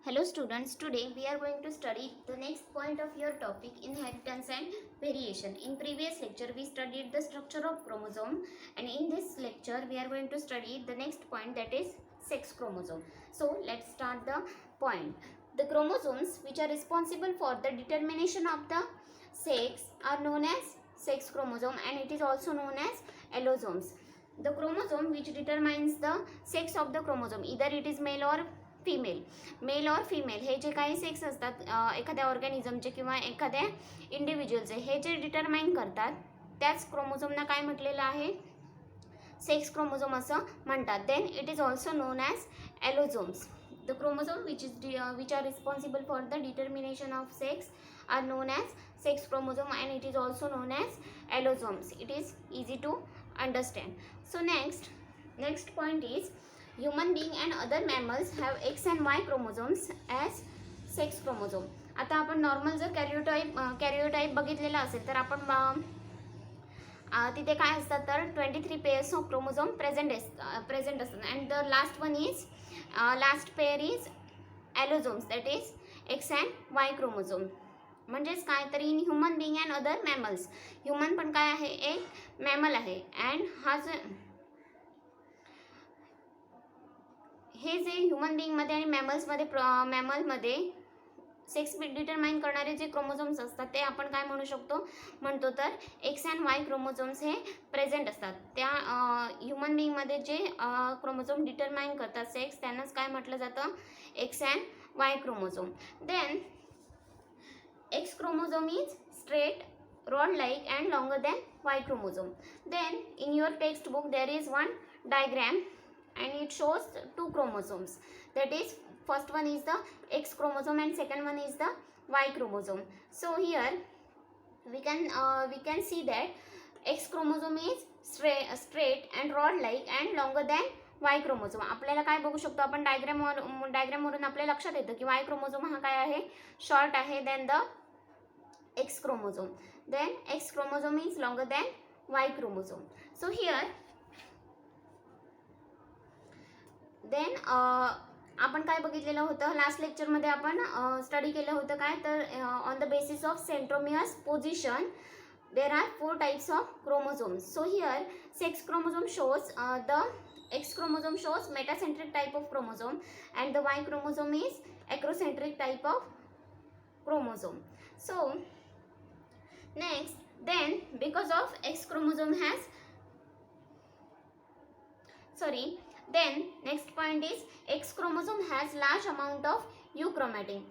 Hello students, today we are going to study the next point of your topic, inheritance and variation. In previous lecture we studied the structure of chromosome, and in this lecture we are going to study the next point, that is sex chromosome. So let's start the point. The chromosomes which are responsible for the determination of the sex are known as sex chromosome, and it is also known as allosomes. The chromosome which determines the sex of the chromosome, either it is male or male और female हे जे काही sex असतात एखाद्या ऑर्गॅनिझमचे किंवा एखाद्या इंडिव्हिज्युअलचे, हे जे डिटरमाइन करतात त्याच क्रोमोझोमना काय म्हटलेलं आहे, सेक्स क्रोमोझोम असं म्हणतात. Then it is also known as allosomes. The chromosome which are responsible for the determination of sex are known as sex chromosome, and it is also known as allosomes. It is easy to understand. So next point is human being and other mammals have X and Y chromosomes as sex chromosome. आता आपण normal जर कॅरियोटाईप बघितलेला असेल तर आपण तिथे काय असतात तर 23 पेअर्स ऑफ क्रोमोझोम प्रेझेंट असतात, and the last pair is allosomes, that is X and Y chromosome. म्हणजेच काय तर in human being and other mammals, human पण काय आहे, एक मॅमल आहे, अँड हे जे ह्युमन बिंगमध्ये आणि मॅमलमध्ये सेक्स डिटरमाइन करणारे जे क्रोमोझोम्स असतात ते आपण काय म्हणतो तर एक्स अँड वाय क्रोमोझोम्स हे प्रेझेंट असतात. त्या ह्युमन बिंगमध्ये जे क्रोमोझोम डिटरमाइन करतात सेक्स, त्यांनाच काय म्हटलं जातं, x and Y chromosome. Then X chromosome is straight, rod-like and longer than Y chromosome. Then in your textbook there is one diagram and it shows two chromosomes. That is, first one is the X chromosome and second one is the Y chromosome. So here we can see that X chromosome is straight and rod-like and longer than Y chromosome. आपल्याला काय बघू शकतो आपण डायग्रामवरून आपल्या लक्षात येतं की Y chromosome हा काय आहे, शॉर्ट आहे then the X chromosome. Then X chromosome is longer than Y chromosome. So here then आपण काय बघितलेलं होतं लास्ट लेक्चरमध्ये, आपण स्टडी केलं होतं काय तर on the basis of centromeres position there are 4 types of chromosomes. So here sex chromosome shows the X chromosome shows metacentric type of chromosome and the Y chromosome is acrocentric type of chromosome. So next, then because of X chromosome then next point is X chromosome has large amount of euchromatin.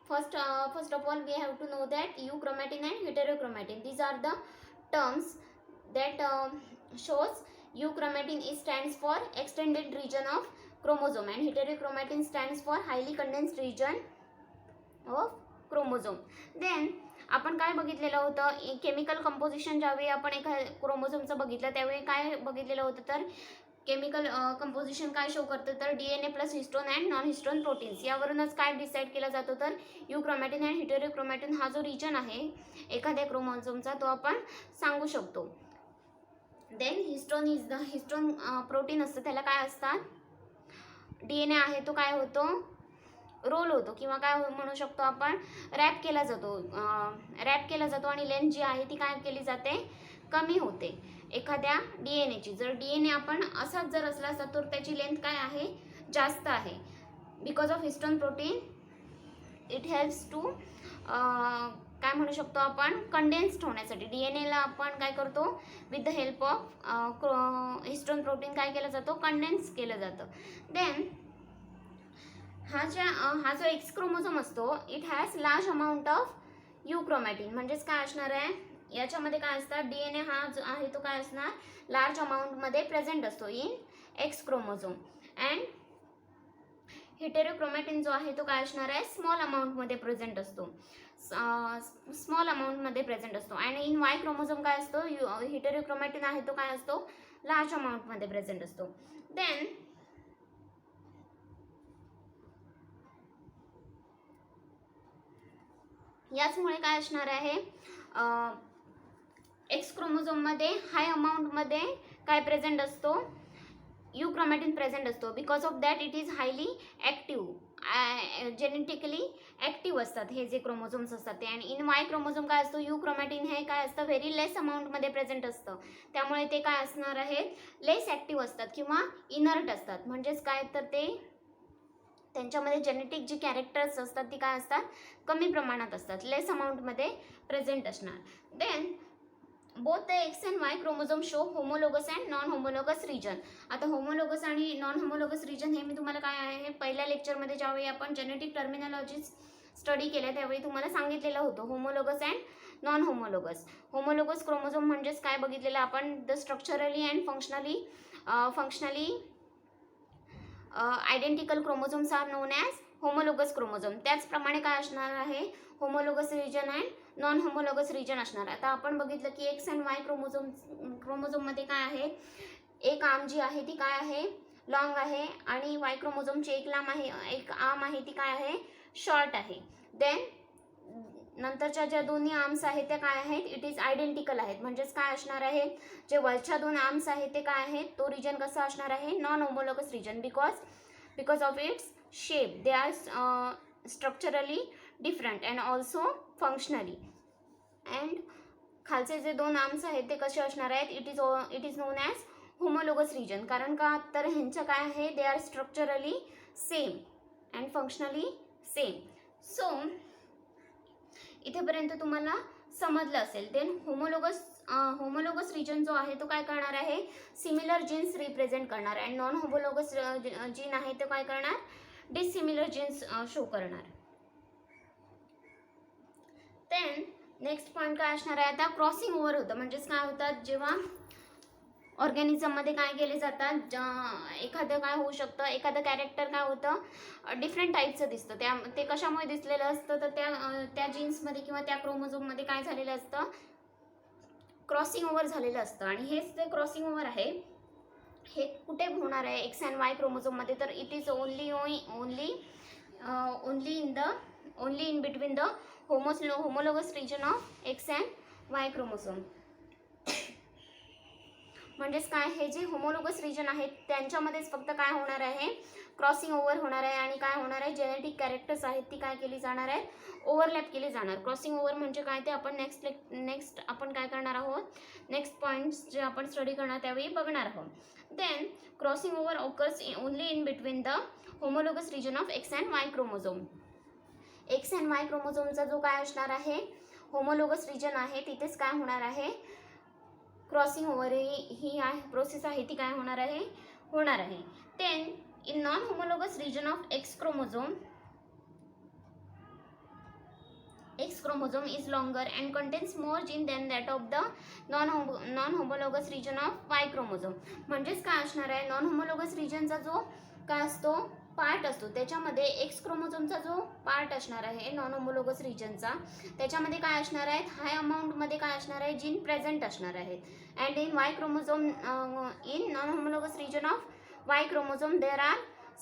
First of all we have to know that euchromatin and heterochromatin, these are the terms that shows euchromatin stands for extended region of chromosome and heterochromatin stands for highly condensed region of chromosome. Then आपण काय बघितलेलं होतं, chemical composition ज्यावेळी आपण एका क्रोमोझोमचं बघितलं त्यावेळी काय बघितलेलं होतं तर केमिकल कंपोजिशन काय शो करतं तर DNA plus histone and non histone proteins, यावरूनच काय डिसाईड केला जातो तर यूक्रोमॅटिन अँड हेटेरोक्रोमॅटिन हा जो रिजन आहे एखाद्या क्रोमोझोमचा तो आपण सांगू शकतो. देन हिस्टोन प्रोटीन असतं, त्याला काय असतात, DNA आहे तो काय होतो, रोल होतो किंवा काय म्हणू शकतो आपण रॅप केला जातो आणि लेंथ जी आहे ती काय केली जाते, कमी होते एखाद्या DNAची. जर DNA आपण असाच जर असला असता तर त्याची लेंथ काय आहे, जास्त आहे. Because of histone protein it helps to काय म्हणू शकतो आपण कंडेन्स्ड होण्यासाठी. DNAला आपण काय करतो, with the help of histone protein काय केलं जातो, कंडेन्स केलं जातं. देन हा जो एक्स क्रोमोझोम असतो it has large amount of euchromatin. म्हणजेच काय असणार आहे, याच्यामध्ये काय असतात, DNA हा जो आहे तो काय असणार, लार्ज अमाऊंटमध्ये प्रेझेंट असतो इन एक्स क्रोमोझोम, अँड हेटेरोक्रोमॅटिन जो आहे तो काय असणार आहे, स्मॉल अमाऊंटमध्ये प्रेझेंट असतो, आणि इन वाय क्रोमोझोम काय असतो, हेटेरोक्रोमॅटिन आहे तो काय असतो, लार्ज अमाऊंटमध्ये प्रेझेंट असतो. देन याचमुळे काय असणार आहे, एक्स क्रोमोझोममध्ये हाय अमाऊंटमध्ये काय प्रेझेंट असतो, युक्रोमॅटिन प्रेझेंट असतो. Because of that it is highly active, genetically active असतात हे जे क्रोमोझोम्स असतात ते. आणि इन वाय क्रोमोझोम काय असतो, युक्रोमॅटिन हे काय असतं, व्हेरी लेस अमाऊंटमध्ये प्रेझेंट असतं. त्यामुळे ते काय असणार आहेत, लेस ॲक्टिव्ह असतात किंवा इनर्ट असतात. म्हणजेच काय तर ते त्यांच्यामध्ये जेनेटिक जी कॅरेक्टर्स असतात ती काय असतात, कमी प्रमाणात असतात, लेस अमाऊंटमध्ये प्रेझेंट असणार. Then both the x and Y chromosome show homologous and non homologous region. आता होमोलोगस आणि नॉन होमोलोगस रिजन हे मी तुम्हाला काय आहे, पहिल्या लेक्चरमध्ये ज्यावेळी आपण जेनेटिक टर्मिनॉलॉजी स्टडी केल्या त्यावेळी तुम्हाला सांगितलेलं होतं, homologous and non homologous. Homologous chromosome म्हणजेच काय बघितलेलं आपण, the structurally and functionally identical chromosomes are known as homologous chromosome. त्याचप्रमाणे काय असणार आहे, homologous region and non homologous region असणार. आता आपण बघितलं की एक्स अँड वाय क्रोमोझोममध्ये काय आहे, एक आर्म जी आहे ती काय आहे, लॉंग आहे, आणि वाय क्रोमोझोमची एक आर्म आहे ती काय आहे, शॉर्ट आहे. देन नंतरच्या ज्या दोन्ही आर्म्स आहेत त्या काय आहेत, इट इज आयडेंटिकल आहेत. म्हणजेच काय असणार आहे, जे वरच्या दोन आर्म्स आहेत ते काय आहेत, तो रिजन कसा असणार आहे, non homologous region. Because of its shape they are structurally different and also functionally. And खालचे जे दोन आर्म्स आहेत ते कसे असणार आहेत, it is known as homologous region. कारण का तर ह्यांचं काय आहे, they are structurally same and functionally same. So इथेपर्यंत तुम्हाला समजलं असेल. देन होमोलोगस रिजन जो आहे तो काय करणार आहे, सिमिलर जीन्स रिप्रेझेंट करणार. अँड नॉन होमोलोगस जीन आहे तो काय करणार, डिसिमिलर जीन्स शो करणार. देन नेक्स्ट पॉईंट काय असणार आहे, आता क्रॉसिंग ओव्हर होतं. म्हणजेच काय होतात, जेव्हा ऑर्गॅनिझममध्ये काय केले जातात, एखादं काय होऊ शकतं, एखादं कॅरेक्टर काय होतं, डिफरंट टाईपचं दिसतं. ते कशामुळे दिसलेलं असतं, तर त्या जीन्समध्ये किंवा त्या क्रोमोझोममध्ये काय झालेलं असतं, क्रॉसिंग ओव्हर झालेलं असतं. आणि हेच जे क्रॉसिंग ओव्हर आहे हे कुठे होणार आहे, एक्स अँड वाय क्रोमोझोममध्ये. तर it is only in between the homologous region of x and Y chromosome. म्हणजेच काय, हे जे होमोलोगस रिजन आहेत त्यांच्यामध्येच फक्त काय होणार आहे, क्रॉसिंग ओव्हर होणार आहे. आणि काय होणार आहे, जेनेटिक कॅरेक्टर्स आहेत ती काय केली जाणार आहेत, ओव्हरलॅप केली जाणार. क्रॉसिंग ओव्हर म्हणजे काय ते आपण नेक्स्ट आपण काय करणार आहोत, नेक्स्ट पॉईंट्स जे आपण स्टडी करणार त्यावेळी बघणार आहोत. Then crossing over occurs only in between the homologous region of x and Y chromosome. X and Y क्रोमोझोमचा जो काय असणार आहे, होमोलोगस रिजन आहे, तिथेच काय होणार आहे, क्रॉसिंग ओव्हर ही प्रोसेस आहे ती काय होणार आहे. Then in non homologous region of x chromosome is longer and contains more gene than that of the non-homologous region of Y chromosome. म्हणजेच काय असणार आहे, नॉन होमोलोगस रिजनचा जो काय असतो पार्ट असतो त्याच्यामध्ये एक्स क्रोमोझोमचा जो पार्ट असणार आहे नॉन होमोलोगस रिजनचा, त्याच्यामध्ये काय असणार आहेत, हाय अमाऊंटमध्ये काय असणार आहे, जीन प्रेझेंट असणार आहेत. And in y chromosome, in non homologous region of y chromosome there are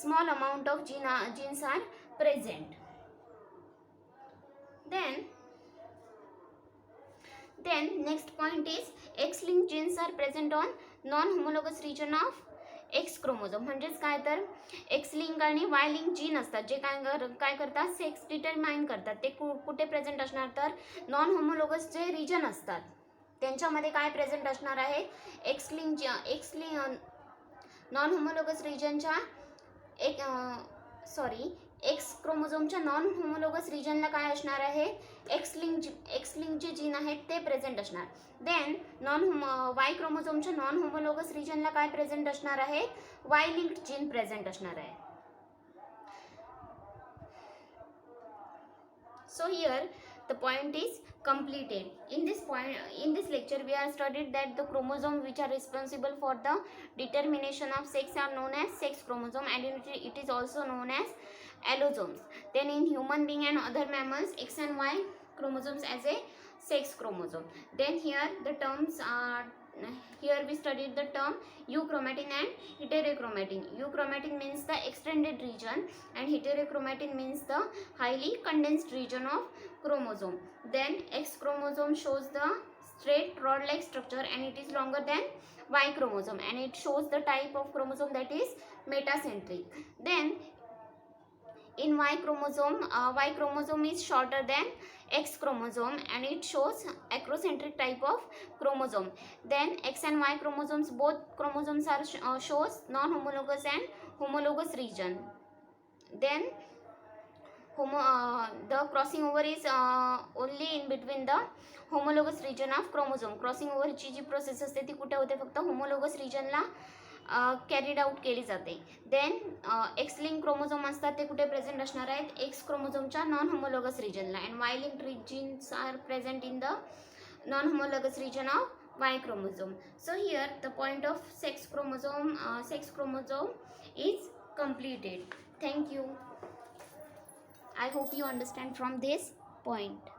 small amount of genes are present. Then next point is X-linked genes are present on non-homologous region of X chromosome. म्हणजेच काय तर x link आणि Y link gene असतात जे काय करतात, sex determine करतात. ते कुठे प्रेझेंट असणार, तर नॉन होमोलोगस जे रिजन असतात त्यांच्यामध्ये काय प्रेझेंट असणार आहे, एक्स नॉन होमोलोगस रिजनच्या एक्स क्रोमोझोमच्या नॉन होमोलोगस रिजनला काय असणार आहे, एक्स लिंक जे जीन आहेत ते प्रेझेंट असणार. देन वाय क्रोमोझोमच्या नॉन होमोलोगस रिजनला काय प्रेझेंट असणार आहे, वाय लिंक्ड जीन प्रेझेंट असणार आहे. So here the point is completed. In this lecture we have studied that the chromosome which are responsible for the determination of sex are known as sex chromosome, and it is also known as allosomes. Then in human being and other mammals, X and Y chromosomes as a sex chromosome. Then here the terms are, here we studied the term euchromatin and heterochromatin. Euchromatin means the extended region and heterochromatin means the highly condensed region of chromosome. Then X chromosome shows the straight rod like structure and it is longer than Y chromosome, and it shows the type of chromosome that is metacentric. Then in Y chromosome is shorter than X chromosome and it shows acrocentric type of chromosome. Then X and Y chromosomes, both chromosomes are shows non-homologous and homologous region. Then the crossing over is only in between the homologous region of chromosome. Crossing ओव्हरची जी process असते ती कुठे होते, फक्त homologous रिजनला carried out केली जाते. Then x link chromosome असतात ते कुठे प्रेझेंट असणार आहेत, एक्स क्रोमोझोमच्या नॉन होमोलोगस रिजनला, and Y link regions are present in the non homologous region of Y chromosome. So here the point of sex chromosome is completed. Thank you. I hope you understand from this point.